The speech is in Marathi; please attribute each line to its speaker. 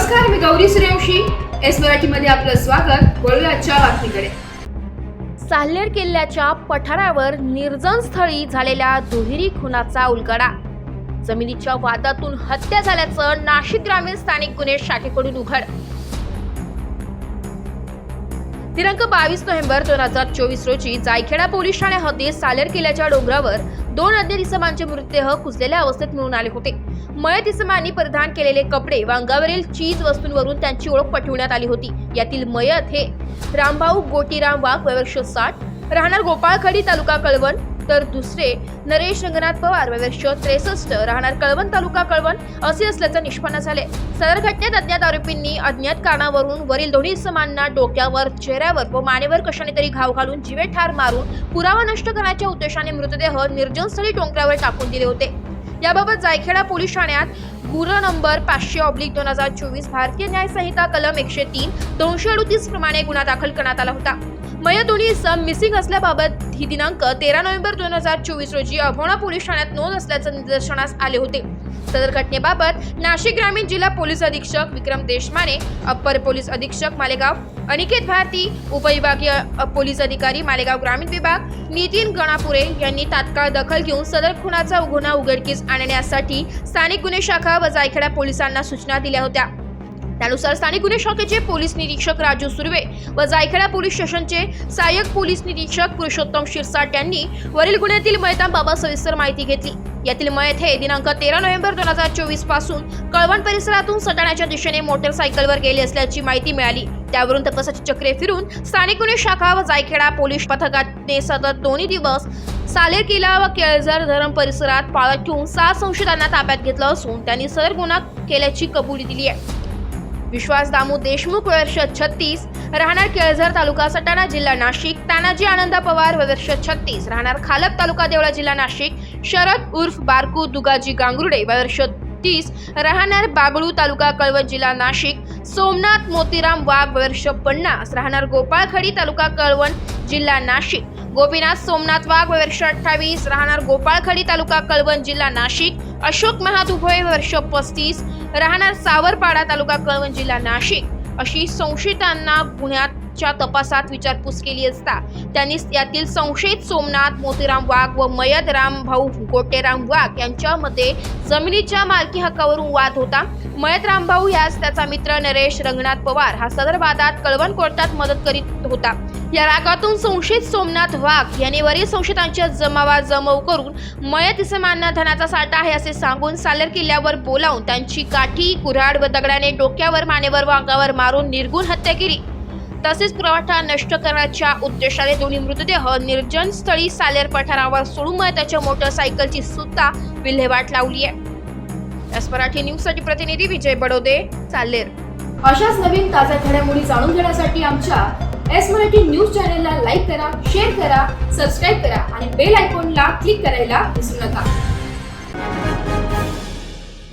Speaker 1: नमस्कार, मी गौरी सूर्यवंशी. एस मराठीमध्ये आपलं स्वागत. वळूया आजच्या बातमीकडे.
Speaker 2: साल्हेर किल्ल्याच्या पठारावर निर्जन स्थळी झालेल्या दुहेरी खुनाचा उलगडा. जमिनीच्या वादातून हत्या झाल्याचं नाशिक ग्रामीण स्थानिक गुन्हे शाखेकडून उघड. दिनांक 22 नोव्हेंबर 2024 रोजी जायखेडा पोलीस ठाणे हद्दीत साल्हेर किल्ल्याच्या डोंगरावर 2 अज्ञात इसमांचे मृतदेह कुजलेल्या अवस्थेत मिळून आले होते. मयत इसमांनी परिधान केलेले कपडे व अंगावरील चीज वस्तूंवरून त्यांची ओळख पटविण्यात आली होती. यातील मयत हे रामभाऊ गोटीराम वाघ वय वर्ष 60, राहणार गोपाळखडी तालुका कळवण, तर दुसरे नरेश रंगनाथ पवार वय वर्ष 63, राहणार कळवण तालुका कळवण असे असल्याचं निष्पन्न झाले. सदर घटनेत अज्ञात आरोपींनी अज्ञात कारणावरून वरील दोन्ही इसमांना डोक्यावर, चेहऱ्यावर व मानेवर कशाने तरी घाव घालून जीवे ठार मारून पुरावा नष्ट करण्याच्या उद्देशाने मृतदेह निर्जनस्थळी डोंगरावर टाकून दिले होते. याबाबत जायखेडा पोलीस ठाण्यात गुन्हा नंबर 500/2024 भारतीय न्याय संहिता कलम 103 238 प्रमाणे गुन्हा दाखल करण्यात आला होता. मयत दोन्ही इसम मिसिंग असल्याबाबत ही दिनांक 13 नोव्हेंबर 2024 रोजी अभोणा पोलीस ठाण्यात नोंद असल्याचं निदर्शनास आले होते. सदर घटनेबाबत नाशिक ग्रामीण जिल्हा पोलीस अधीक्षक विक्रम देशमाने, अप्पर पोलीस अधीक्षक मालेगाव अनिकेत भारती, उपविभागीय पोलीस अधिकारी मालेगाव ग्रामीण विभाग नितीन गणापुरे यांनी तात्काळ दखल घेऊन सदर खुनाचा गुन्हा उघडकीस आणण्यासाठी स्थानिक गुन्हे शाखा व जायखेडा पोलिसांना सूचना दिल्या होत्या. त्यानुसार स्थानिक गुन्हे शाखेचे पोलीस निरीक्षक राजू सुर्वे व जायखेडा पोलीस स्टेशनचे सहाय्यक पोलीस निरीक्षक पुरुषोत्तम शिरसाट यांनी वरील गुन्ह्यातील मयतांबाबत सविस्तर माहिती घेतली. यातील मयत हे दिनांक 13 नोव्हेंबर 2024 पासून कळवण परिसरातून सटाण्याच्या दिशेने मोटरसायकलवर गेले असल्याची माहिती मिळाली. त्यावरून तपासाची चक्रे फिरून स्थानिक गुन्हे शाखा व जायखेडा पोलीस पथकाने सतत 2 दिवस साल्हेर किल्ला व केळझर धरण परिसरात पाळत ठेवून 7 संशयितांना ताब्यात घेतलं असून त्यांनी सदर गुन्हा केल्याची कबुली दिली आहे. विश्वास दामू देशमुख वय वर्ष 36, राहणार केळझर तालुका सटाणा जिल्हा नाशिक, तानाजी आनंदा पवार वय वर्ष 36, राहणार खालप तालुका देवळा जिल्हा नाशिक, शरद उर्फ बारकू दुगाजी गांगुर्डे वय वर्ष 30, राहणार बाबळू तालुका कळवण जिल्हा नाशिक, सोमनाथ मोतीराम वाघ वय वर्ष 50, राहणार गोपाळखडी तालुका कळवण जिल्हा नाशिक, गोपीनाथ सोमनाथ वाघ वय वर्ष 28, राहणार गोपाळखडी तालुका कळवण जिल्हा नाशिक, अशोक महादुभोय वर्ष 35, राहणार सावरपाडा तालुका कळवण जिल्हा नाशिक अशी संशयितांना गुन्ह्याच्या तपासात विचारपूस केली असता त्यांनी यातील संशयित सोमनाथ मोतीराम वाघ व मयत रामभाऊ गोटेराम वाघ यांच्यामध्ये जमिनीच्या मालकी हक्कावरून वाद होता. मयत रामभाऊ यास त्याचा मित्र नरेश रंगनाथ पवार हा सदर वादात कळवण कोर्टात मदत करीत होता. या रागातून संशयित सोमनाथ वाघ यांनी वरील संशयितांच्या जमाव करून मयत इसमांना धनाचा साठा आहे असे सांगून साल्हेर किल्ल्यावर बोलावून त्यांची काठी, कुऱ्हाड व दगडाने डोक्यावर, मानेवर व अंगावर मारून निर्घृण हत्या केली. तसेच पुरावा नष्ट करण्याच्या उद्देशाने दोन्ही मृतदेह निर्जन स्थळी साल्हेर पठारावर सोडून मयताच्या मोटरसायकलची सुद्धा विल्हेवाट लावली आहे. एस मराठी न्यूज साठी प्रतिनिधी विजय बडोदे, साल्हेर.
Speaker 1: अशाच नवीन ताज्या घडामोडी जाणून घेण्यासाठी आमच्या एस मराठी न्यूज चॅनेलला लाईक करा, शेअर करा, सबस्क्राईब करा आणि बेल आयकॉनला क्लिक करायला विसरू नका.